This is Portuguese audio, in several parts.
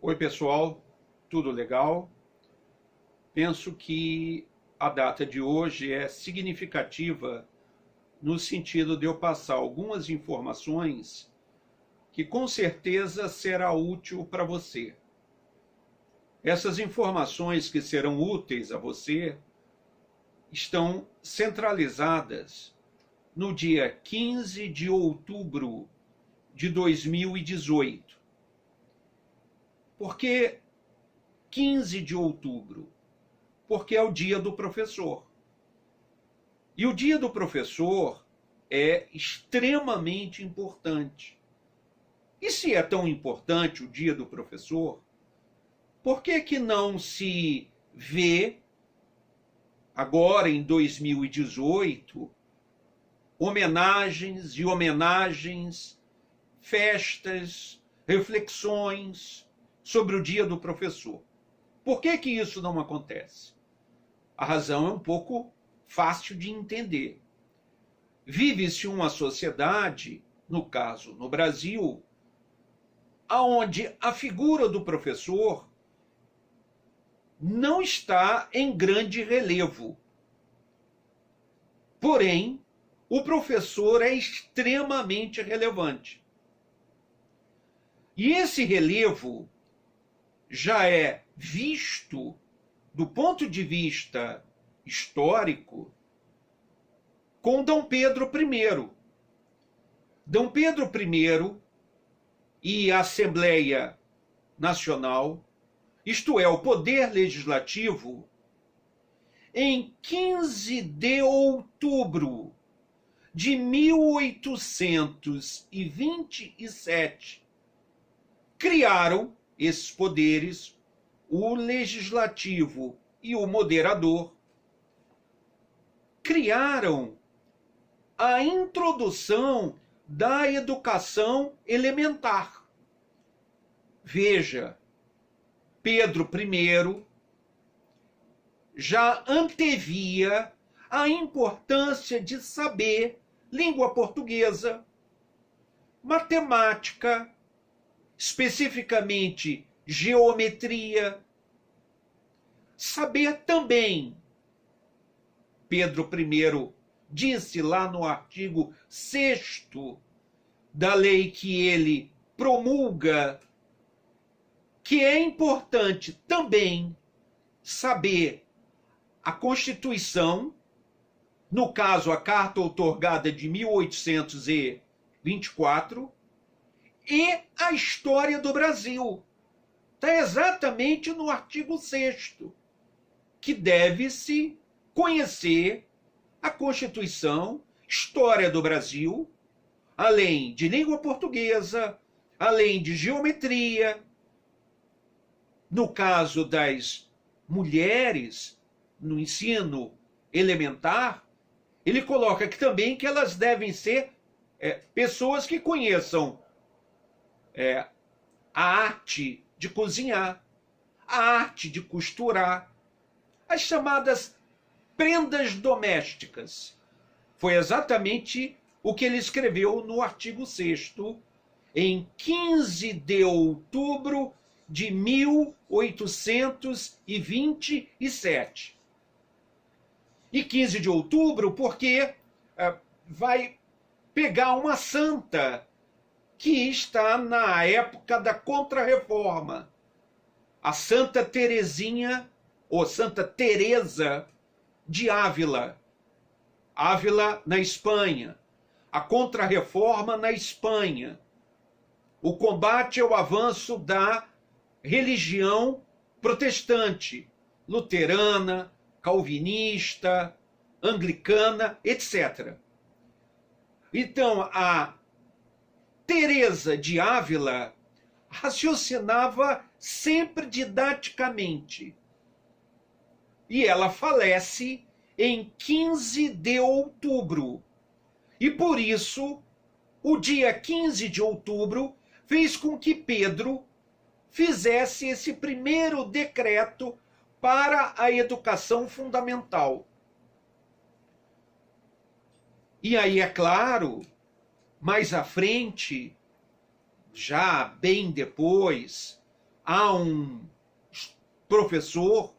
Oi, pessoal, tudo legal? Penso que a data de hoje é significativa no sentido de eu passar algumas informações que com certeza será útil para você. Essas informações que serão úteis a você estão centralizadas no dia 15 de outubro de 2018. Por que 15 de outubro? Porque é o dia do professor. E o dia do professor é extremamente importante. E se é tão importante o dia do professor, por que que não se vê, agora em 2018, homenagens e homenagens, festas, reflexões sobre o dia do professor? Por que que isso não acontece? A razão é um pouco fácil de entender. Vive-se uma sociedade, no caso no Brasil, onde a figura do professor não está em grande relevo. Porém, o professor é extremamente relevante. E esse relevo já é visto do ponto de vista histórico com Dom Pedro I. Dom Pedro I e a Assembleia Nacional, isto é, o Poder Legislativo, em 15 de outubro de 1827, criaram esses poderes, o legislativo e o moderador, criaram a introdução da educação elementar. Veja, Pedro I já antevia a importância de saber língua portuguesa, matemática, especificamente geometria, saber também, Pedro I disse lá no artigo 6º da lei que ele promulga, que é importante também saber a Constituição, no caso a Carta outorgada de 1824, e a história do Brasil. Está exatamente no artigo 6º, que deve-se conhecer a Constituição, história do Brasil, além de língua portuguesa, além de geometria. No caso das mulheres, no ensino elementar, ele coloca que também que elas devem ser pessoas que conheçam a arte de cozinhar, a arte de costurar, as chamadas prendas domésticas. Foi exatamente o que ele escreveu no artigo 6º, em 15 de outubro de 1827. E 15 de outubro porque vai pegar uma santa que está na época da Contra-Reforma, a Santa Teresinha, ou Santa Teresa de Ávila. Ávila na Espanha, a Contra-Reforma na Espanha, o combate ao avanço da religião protestante, luterana, calvinista, anglicana, etc. Então, a Teresa de Ávila raciocinava sempre didaticamente. E ela falece em 15 de outubro. E por isso, o dia 15 de outubro fez com que Pedro fizesse esse primeiro decreto para a educação fundamental. E aí, é claro, mais à frente, já bem depois, há um professor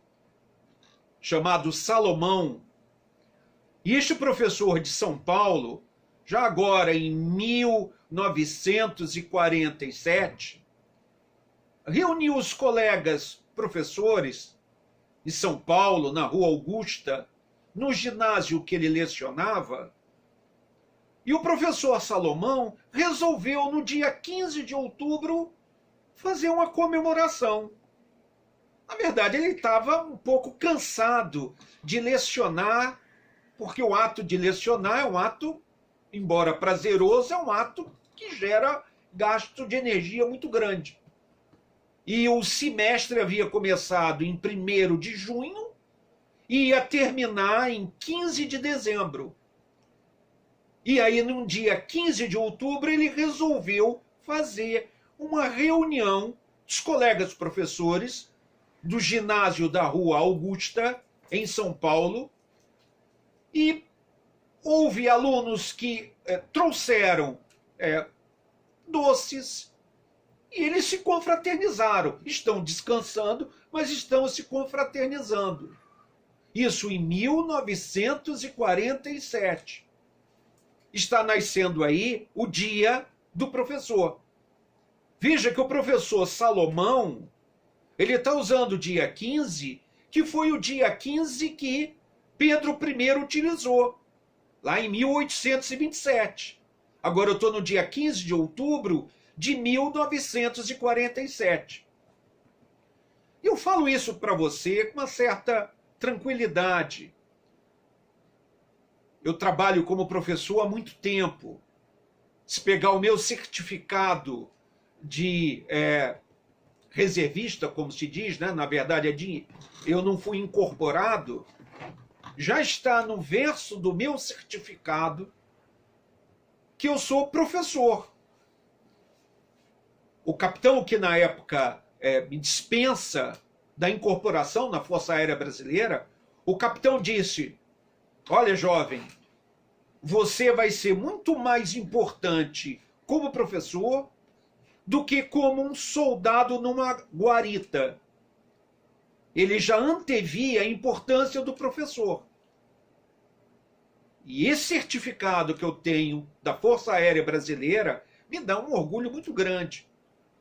chamado Salomão, e este professor de São Paulo, já agora em 1947, reuniu os colegas professores em São Paulo, na Rua Augusta, no ginásio que ele lecionava, e o professor Salomão resolveu, no dia 15 de outubro, fazer uma comemoração. Na verdade, ele estava um pouco cansado de lecionar, porque o ato de lecionar é um ato, embora prazeroso, é um ato que gera gasto de energia muito grande. E o semestre havia começado em 1º de junho e ia terminar em 15 de dezembro. E aí, no dia 15 de outubro, ele resolveu fazer uma reunião dos colegas professores do ginásio da Rua Augusta, em São Paulo, e houve alunos que trouxeram doces, e eles se confraternizaram. Estão descansando, mas estão se confraternizando. Isso em 1947. Está nascendo aí o Dia do Professor. Veja que o professor Salomão, ele está usando o dia 15, que foi o dia 15 que Pedro I utilizou, lá em 1827. Agora eu estou no dia 15 de outubro de 1947. Eu falo isso para você com uma certa tranquilidade. Eu trabalho como professor há muito tempo. Se pegar o meu certificado de reservista, como se diz, né? Na verdade eu não fui incorporado, já está no verso do meu certificado que eu sou professor. O capitão que na época me dispensa da incorporação na Força Aérea Brasileira, o capitão disse: olha, jovem, você vai ser muito mais importante como professor do que como um soldado numa guarita. Ele já antevia a importância do professor. E esse certificado que eu tenho da Força Aérea Brasileira me dá um orgulho muito grande.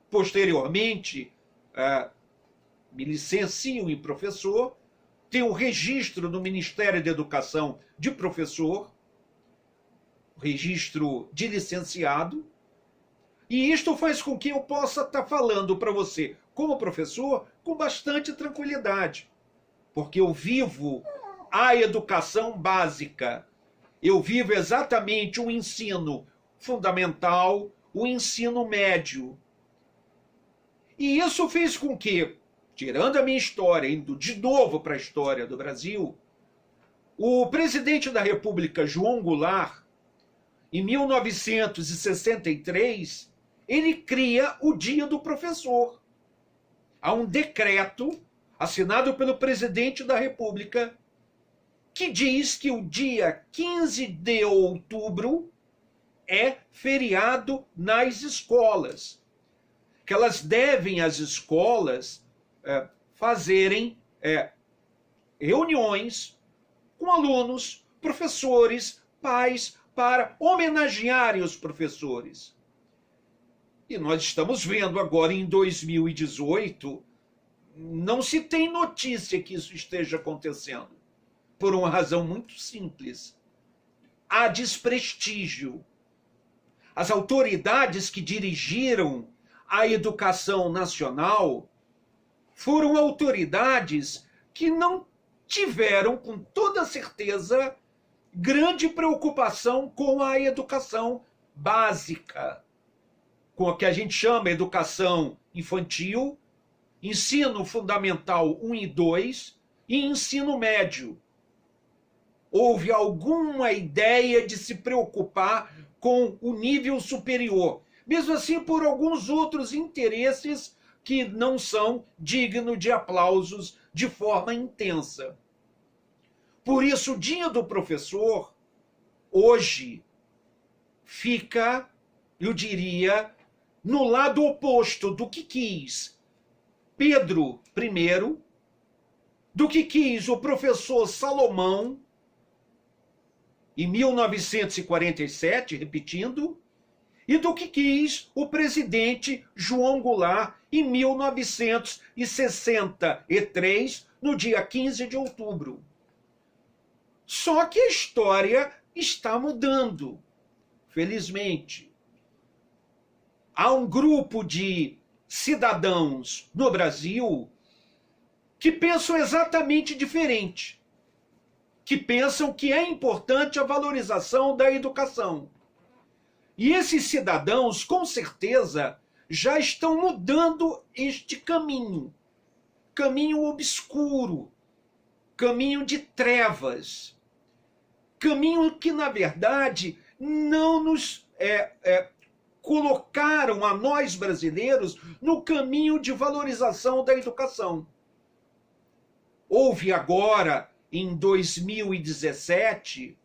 Posteriormente, me licencio em professor, tenho registro no Ministério da Educação de professor, registro de licenciado, e isto faz com que eu possa estar falando para você, como professor, com bastante tranquilidade, porque eu vivo a educação básica, eu vivo exatamente o ensino fundamental, o ensino médio. E isso fez com que, tirando a minha história, indo de novo para a história do Brasil, o presidente da República, João Goulart, em 1963, ele cria o Dia do Professor. Há um decreto assinado pelo presidente da República que diz que o dia 15 de outubro é feriado nas escolas, que elas devem, as escolas, fazerem reuniões com alunos, professores, pais, para homenagearem os professores. E nós estamos vendo agora, em 2018, não se tem notícia que isso esteja acontecendo, por uma razão muito simples. Há desprestígio. As autoridades que dirigiram a educação nacional foram autoridades que não tiveram, com toda certeza, grande preocupação com a educação básica, com a que a gente chama educação infantil, ensino fundamental 1 e 2 e ensino médio. Houve alguma ideia de se preocupar com o nível superior, mesmo assim por alguns outros interesses que não são dignos de aplausos de forma intensa. Por isso, o Dia do Professor, hoje, fica, eu diria, no lado oposto do que quis Pedro I, do que quis o professor Salomão, em 1947, repetindo, e do que quis o presidente João Goulart em 1963, no dia 15 de outubro. Só que a história está mudando, felizmente. Há um grupo de cidadãos no Brasil que pensam exatamente diferente, que pensam que é importante a valorização da educação. E esses cidadãos, com certeza, já estão mudando este caminho. Caminho obscuro, caminho de trevas, caminho que, na verdade, não nos colocaram a nós brasileiros no caminho de valorização da educação. Houve agora, em 2017,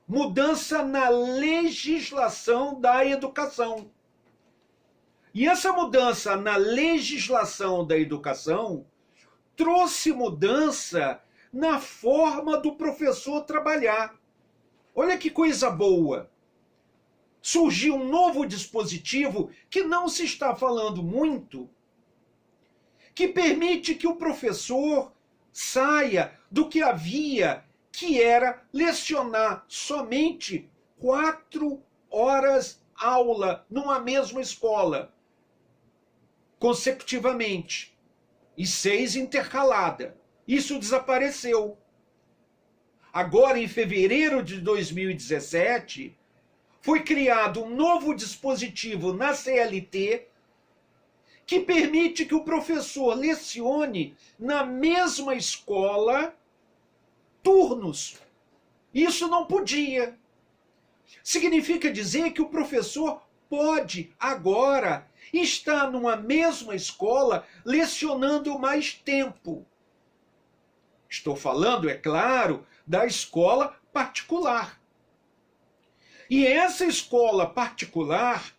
mudança na legislação da educação. E essa mudança na legislação da educação trouxe mudança na forma do professor trabalhar. Olha que coisa boa! Surgiu um novo dispositivo que não se está falando muito, que permite que o professor saia do que havia, que era lecionar somente 4 horas aula numa mesma escola, consecutivamente, e 6 intercalada. Isso desapareceu. Agora, em fevereiro de 2017, foi criado um novo dispositivo na CLT que permite que o professor lecione na mesma escola turnos. Isso não podia. Significa dizer que o professor pode agora estar numa mesma escola lecionando mais tempo. Estou falando, é claro, da escola particular. E essa escola particular,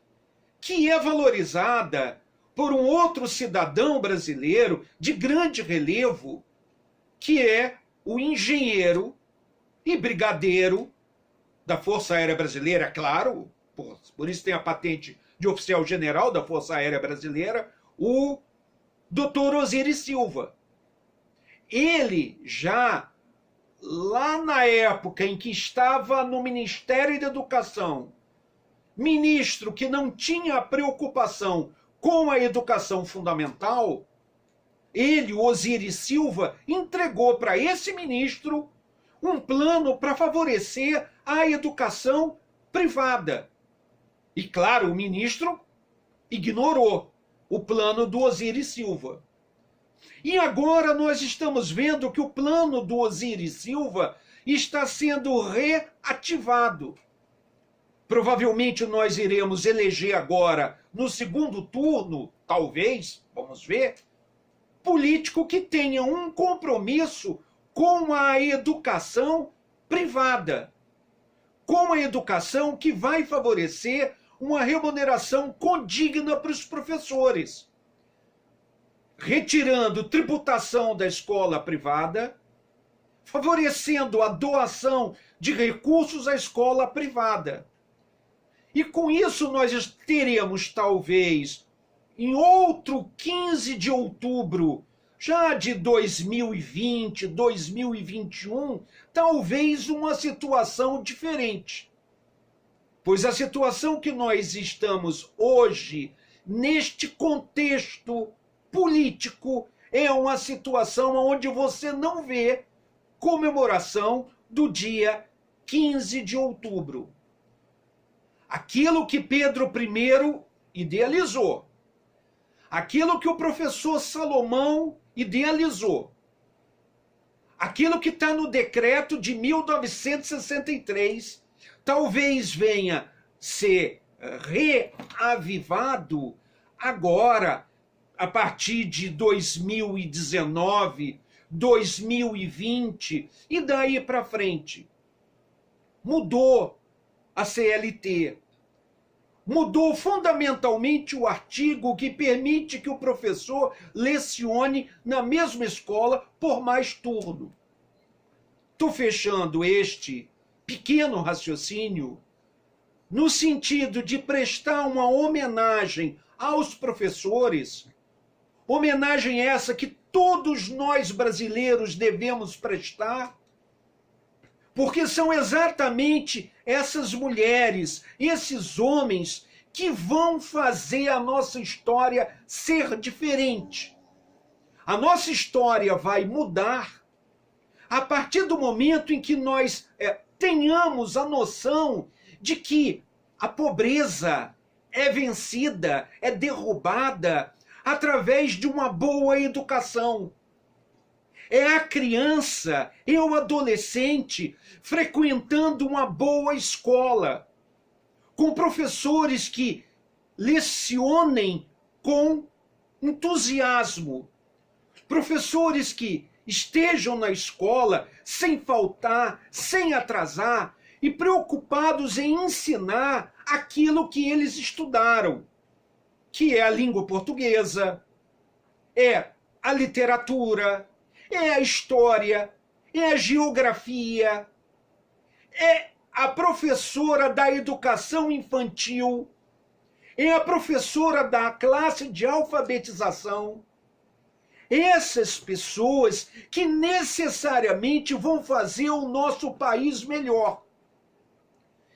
que é valorizada por um outro cidadão brasileiro de grande relevo, que é o engenheiro e brigadeiro da Força Aérea Brasileira, é claro, por isso tem a patente de oficial general da Força Aérea Brasileira, o Dr. Osiris Silva. Ele já, lá na época em que estava no Ministério da Educação, ministro que não tinha preocupação com a educação fundamental, ele, o Osiris Silva, entregou para esse ministro um plano para favorecer a educação privada. E, claro, o ministro ignorou o plano do Osiris Silva. E agora nós estamos vendo que o plano do Osiris Silva está sendo reativado. Provavelmente nós iremos eleger agora, no segundo turno, talvez, vamos ver, político que tenha um compromisso com a educação privada, com a educação que vai favorecer uma remuneração condigna para os professores, retirando tributação da escola privada, favorecendo a doação de recursos à escola privada. E com isso nós teremos, talvez, em outro 15 de outubro, já de 2020, 2021, talvez uma situação diferente. Pois a situação que nós estamos hoje, neste contexto político, é uma situação onde você não vê comemoração do dia 15 de outubro. Aquilo que Pedro I idealizou, aquilo que o professor Salomão idealizou, aquilo que está no decreto de 1963, talvez venha ser reavivado agora, a partir de 2019, 2020 e daí para frente. Mudou a CLT, mudou fundamentalmente o artigo que permite que o professor lecione na mesma escola por mais turno. Estou fechando este pequeno raciocínio no sentido de prestar uma homenagem aos professores, homenagem essa que todos nós brasileiros devemos prestar, porque são exatamente essas mulheres, esses homens que vão fazer a nossa história ser diferente. A nossa história vai mudar a partir do momento em que nós tenhamos a noção de que a pobreza é vencida, é derrubada através de uma boa educação. É a criança e o adolescente frequentando uma boa escola, com professores que lecionem com entusiasmo, professores que estejam na escola sem faltar, sem atrasar e preocupados em ensinar aquilo que eles estudaram, que é a língua portuguesa, é a literatura, é a história, é a geografia, é a professora da educação infantil, é a professora da classe de alfabetização. Essas pessoas que necessariamente vão fazer o nosso país melhor.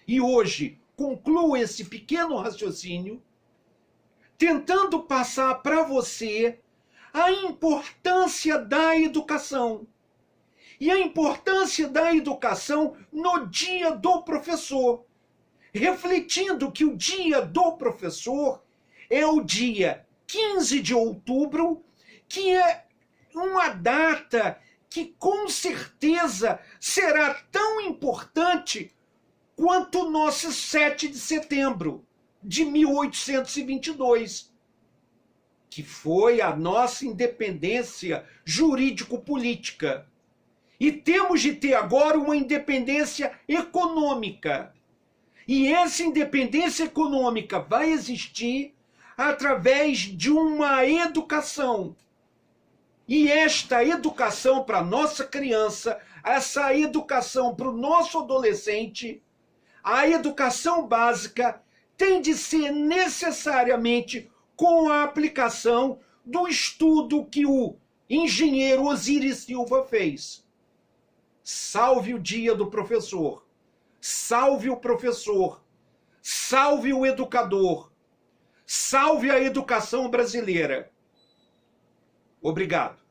E hoje concluo esse pequeno raciocínio tentando passar para você a importância da educação. E a importância da educação no dia do professor. Refletindo que o dia do professor é o dia 15 de outubro, que é uma data que com certeza será tão importante quanto o nosso 7 de setembro de 1822, que foi a nossa independência jurídico-política. E temos de ter agora uma independência econômica. E essa independência econômica vai existir através de uma educação. E esta educação para a nossa criança, essa educação para o nosso adolescente, a educação básica tem de ser necessariamente com a aplicação do estudo que o engenheiro Osiris Silva fez. Salve o dia do professor, salve o professor, salve o educador, salve a educação brasileira. Obrigado.